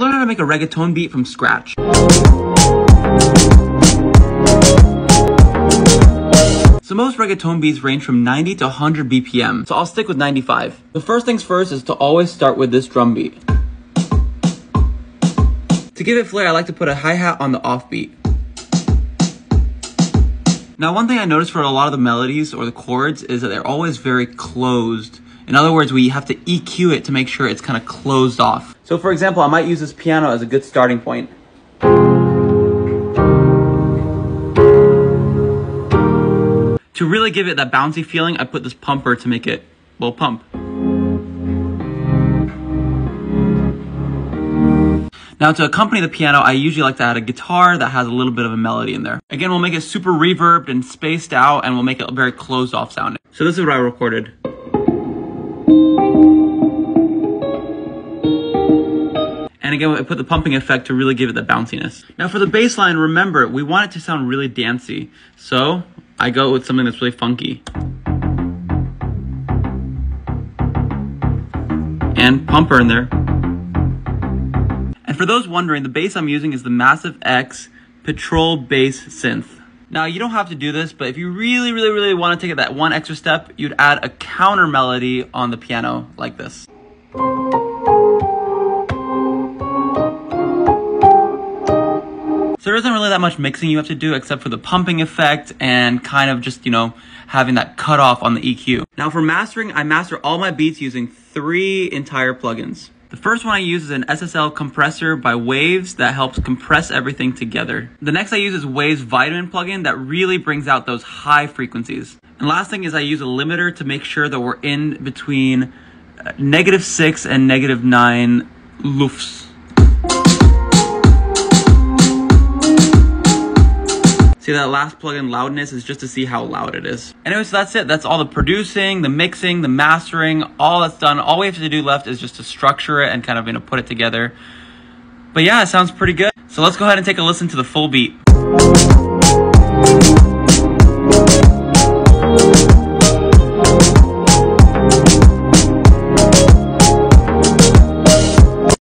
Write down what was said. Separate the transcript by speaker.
Speaker 1: Let's learn how to make a reggaeton beat from scratch. So most reggaeton beats range from 90 to 100 BPM, so I'll stick with 95. The first things first is to always start with this drum beat. To give it flair, I like to put a hi-hat on the offbeat. Now, one thing I noticed for a lot of the melodies or the chords is that they're always very closed. In other words, we have to EQ it to make sure it's kind of closed off. So for example, I might use this piano as a good starting point. To really give it that bouncy feeling, I put this pumper to make it, well, pump. Now to accompany the piano, I usually like to add a guitar that has a little bit of a melody in there. Again, we'll make it super reverbed and spaced out, and we'll make it very closed off sounding. So this is what I recorded. And again, I put the pumping effect to really give it the bounciness. Now for the bass line, remember, we want it to sound really dancey. So I go with something that's really funky. And pumper in there. And for those wondering, the bass I'm using is the Massive X Patrol Bass Synth. Now, you don't have to do this, but if you really want to take it that one extra step, you'd add a counter melody on the piano like this. So there isn't really that much mixing you have to do except for the pumping effect and kind of just, you know, having that cutoff on the EQ. Now for mastering, I master all my beats using 3 entire plugins. The first one I use is an SSL compressor by Waves that helps compress everything together. The next I use is Waves Vitamin plugin that really brings out those high frequencies. And last thing is I use a limiter to make sure that we're in between -6 and -9 lufs. See that last plugin, loudness, is just to see how loud it is. Anyway, so that's it. That's all the producing, the mixing, the mastering, all that's done. All we have to do left is just to structure it and kind of, you know, put it together. But yeah, it sounds pretty good. So let's go ahead and take a listen to the full beat.